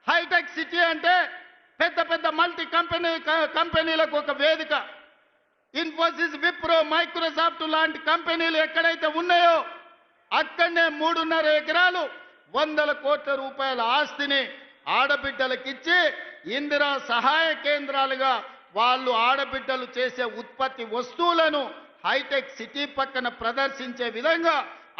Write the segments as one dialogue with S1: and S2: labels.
S1: Hitech city అంటే పెద్ద పెద్ద మల్టీ కంపెనీలకు ఒక వేదిక. ఇన్ఫోసిస్, విప్రో, మైక్రోసాఫ్ట్ లాంటి కంపెనీలు ఎక్కడైతే ఉన్నాయో అక్కడనే 3.5 ఎకరాలు 100 కోట్ల రూపాయల ఆస్తిని ఆడబిడ్డలకిచ్చి ఇందిరా సహాయ కేంద్రాలుగా వాళ్ళు ఆడబిడ్డలు చేసే ఉత్పత్తి వస్తువులను హైటెక్ సిటీ పక్కన ప్రదర్శించే విధంగా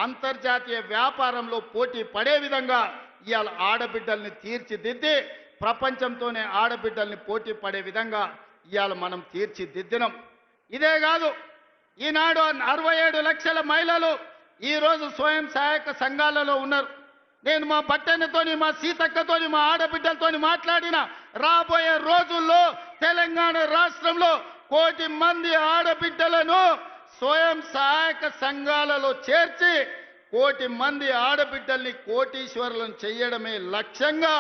S1: అంతర్జాతీయ వ్యాపారంలో పోటీ పడే విధంగా ఇవాళ ఆడబిడ్డల్ని తీర్చిదిద్ది ప్రపంచంతోనే ఆడబిడ్డల్ని పోటీ పడే విధంగా ఇవాళ మనం తీర్చిదిద్దినాం. ఇదే కాదు, ఈనాడు 67 లక్షల మహిళలు ఈరోజు స్వయం సహాయక సంఘాలలో ఉన్నారు. నేను మా పట్టణతోని, మా సీతక్కతోని, మా ఆడబిడ్డలతోని మాట్లాడిన రాబోయే రోజుల్లో తెలంగాణ రాష్ట్రంలో 1 కోటి మంది ఆడబిడ్డలను స్వయం సహాయక సంఘాలలో చేర్చి 1 కోటి మంది ఆడబిడ్డల్ని కోటీశ్వరులను చేయడమే లక్ష్యంగా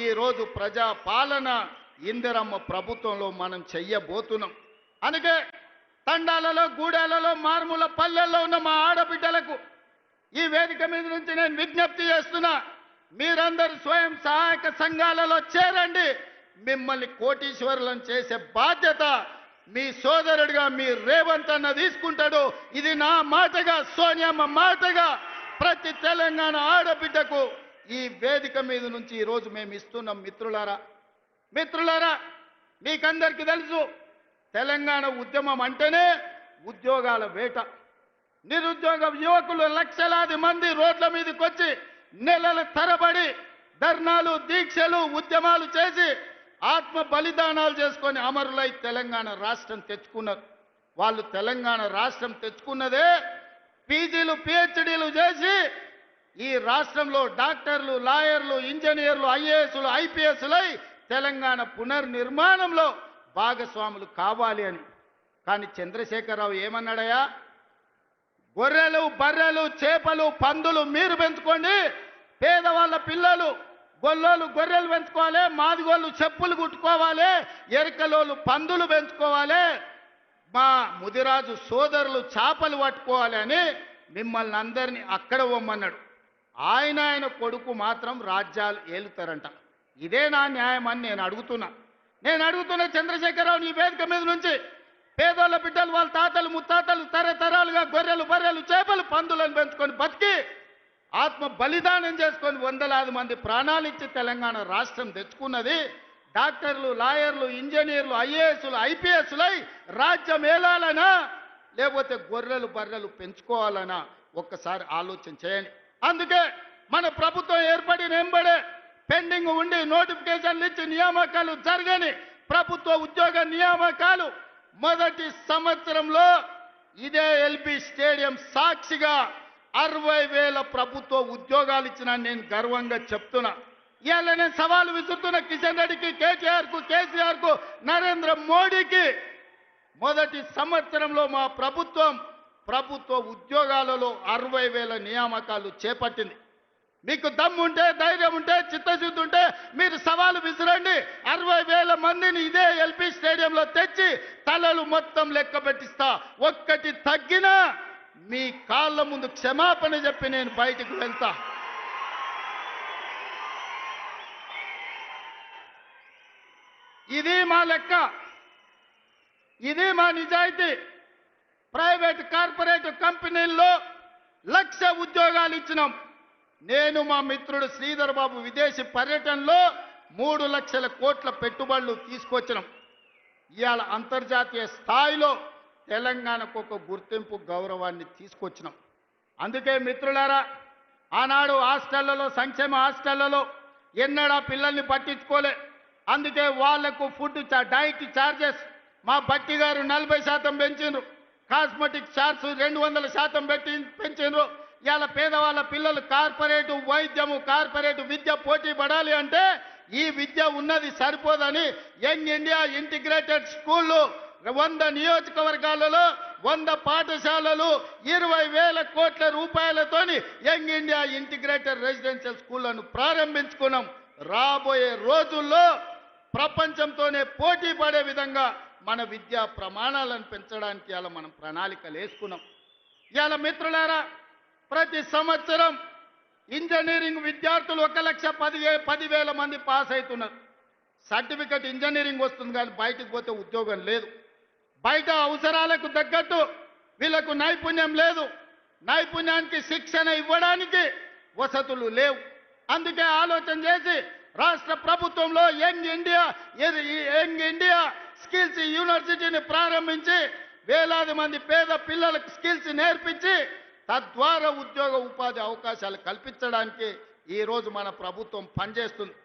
S1: ఈరోజు ప్రజా పాలన ఇందిరమ్మ ప్రభుత్వంలో మనం చెయ్యబోతున్నాం. అందుకే తండాలలో, గూడాలలో, మారుమూల పల్లెల్లో ఉన్న మా ఆడబిడ్డలకు ఈ వేదిక మీద నుంచి నేను విజ్ఞప్తి చేస్తున్నా, మీరందరూ స్వయం సహాయక సంఘాలలో చేరండి. మిమ్మల్ని కోటీశ్వరులను చేసే బాధ్యత మీ సోదరుడిగా మీ రేవంత్ అన్న తీసుకుంటాడు. ఇది నా మాటగా, సోనియమ్మ మాటగా ప్రతి తెలంగాణ ఆడబిడ్డకు ఈ వేదిక మీద నుంచి ఈరోజు మేము ఇస్తున్నాం. మిత్రులారా, మీకందరికీ తెలుసు, తెలంగాణ ఉద్యమం అంటేనే ఉద్యోగాల వేట. నిరుద్యోగ యువకులు లక్షలాది మంది రోడ్ల మీదకి వచ్చి నెలల తరబడి ధర్నాలు, దీక్షలు, ఉద్యమాలు చేసి ఆత్మ బలిదానాలు చేసుకొని అమరులై తెలంగాణ రాష్ట్రం తెచ్చుకున్నారు. వాళ్ళు తెలంగాణ రాష్ట్రం తెచ్చుకున్నదే పీజీలు, పిహెచ్డీలు చేసి ఈ రాష్ట్రంలో డాక్టర్లు, లాయర్లు, ఇంజనీర్లు, ఐఏఎస్లు, ఐపీఎస్లై తెలంగాణ పునర్నిర్మాణంలో భాగస్వాములు కావాలి అని. కానీ చంద్రశేఖరరావు ఏమన్నాడయా? గొర్రెలు, బర్రెలు, చేపలు, పందులు మీరు పెంచుకోండి, పేదవాళ్ళ పిల్లలు గొల్లోళ్ళు గొర్రెలు పెంచుకోవాలి, మాదిగోళ్ళు చెప్పులు కుట్టుకోవాలి, ఎరకలోళ్ళు పందులు పెంచుకోవాలి, మా ముదిరాజు సోదరులు చేపలు పట్టుకోవాలి అని మిమ్మల్ని అందరినీ అక్కడ పోమన్నాడు. ఆయన కొడుకు మాత్రం రాజ్యాలు ఏలుతారంట. ఇదే నా న్యాయం అని నేను అడుగుతున్నా చంద్రశేఖరరావు నీ వేదిక మీద నుంచి. పేదోళ్ళ బిడ్డలు, వాళ్ళ తాతలు ముత్తాతలు తరతరాలుగా గొర్రెలు, బర్రెలు, చేపలు, పందులను పెంచుకొని బతికి ఆత్మ బలిదానం చేసుకొని వందలాది మంది ప్రాణాలు ఇచ్చి తెలంగాణ రాష్ట్రం తెచ్చుకున్నది. డాక్టర్లు, లాయర్లు, ఇంజనీర్లు, ఐఏఎస్లు, ఐపీఎస్లై రాజ్యం ఏలాలనా లేకపోతే గొర్రెలు, బర్రెలు పెంచుకోవాలనా ఒక్కసారి ఆలోచన చేయండి. అందుకే మన ప్రభుత్వం ఏర్పడిన వెంబడే పెండింగ్ ఉండి నోటిఫికేషన్లు ఇచ్చి నియామకాలు జరగని ప్రభుత్వ ఉద్యోగ నియామకాలు మొదటి సంవత్సరంలో ఇదే ఎల్బీ స్టేడియం సాక్షిగా 60,000 ప్రభుత్వ ఉద్యోగాలు ఇచ్చిన నేను గర్వంగా చెప్తున్నా. ఇవాళ నేను సవాలు విసురుతున్న కిషన్ రెడ్డికి, కేటీఆర్కు, కేసీఆర్కు, నరేంద్ర మోడీకి. మొదటి సంవత్సరంలో మా ప్రభుత్వ ఉద్యోగాలలో 60,000 నియామకాలు చేపట్టింది. మీకు దమ్ము ఉంటే, ధైర్యం ఉంటే, చిత్తశుద్ధి ఉంటే మీరు సవాలు విసిరండి. 60,000 మందిని ఇదే ఎల్బీ స్టేడియంలో తెచ్చి తలలు మొత్తం లెక్క పెట్టిస్తా. ఒక్కటి తగ్గినా మీ కాళ్ళ ముందు క్షమాపణ చెప్పి నేను బయటికి వెళ్తా. ఇది మా లెక్క, ఇది మా నిజాయితీ. ప్రైవేట్, కార్పొరేట్ కంపెనీల్లో 1,00,000 ఉద్యోగాలు ఇచ్చినాం. నేను మా మిత్రుడు శ్రీధర్ బాబు విదేశీ పర్యటనలో 3 లక్షల కోట్ల పెట్టుబడులు తీసుకొచ్చినాం. ఇవాళ అంతర్జాతీయ స్థాయిలో తెలంగాణకు ఒక గుర్తింపు, గౌరవాన్ని తీసుకొచ్చినాం. అందుకే మిత్రులారా, ఆనాడు హాస్టళ్లలో, సంక్షేమ హాస్టళ్లలో ఎన్నడా పిల్లల్ని పట్టించుకోలే. అందుకే వాళ్లకు ఫుడ్ డైట్ ఛార్జెస్ మా బట్టి గారు 40% పెంచిండ్రు. Cosmetic charge 200% పెంచిండ్రు. ఇవాళ పేదవాళ్ళ పిల్లలు కార్పొరేట్ వైద్యము, కార్పొరేట్ విద్య పోటీ పడాలి అంటే ఈ విద్య ఉన్నది సరిపోదని యంగ్ ఇండియా ఇంటిగ్రేటెడ్ స్కూళ్ళు 100 నియోజకవర్గాలలో 100 పాఠశాలలు 20,000 కోట్ల రూపాయలతోని యంగ్ ఇండియా ఇంటిగ్రేటెడ్ రెసిడెన్షియల్ స్కూళ్లను ప్రారంభించుకున్నాం. రాబోయే రోజుల్లో ప్రపంచంతోనే పోటీ పడే విధంగా మన విద్యా ప్రమాణాలను పెంచడానికి ఇలా మనం ప్రణాళికలు వేసుకున్నాం. ఇవాళ మిత్రులారా, ప్రతి సంవత్సరం ఇంజనీరింగ్ విద్యార్థులు 1,10,000 మంది పాస్ అవుతున్నారు. సర్టిఫికెట్ ఇంజనీరింగ్ వస్తుంది కానీ బయటకు పోతే ఉద్యోగం లేదు. బయట అవసరాలకు తగ్గట్టు వీళ్ళకు నైపుణ్యం లేదు. నైపుణ్యానికి శిక్షణ ఇవ్వడానికి వసతులు లేవు. అందుకే ఆలోచన చేసి రాష్ట్ర ప్రభుత్వంలో యంగ్ ఇండియా స్కిల్స్ యూనివర్సిటీని ప్రారంభించి వేలాది మంది పేద పిల్లలకు స్కిల్స్ నేర్పించి తద్వారా ఉద్యోగ ఉపాధి అవకాశాలు కల్పించడానికి ఈ రోజు మన ప్రభుత్వం పనిచేస్తుంది.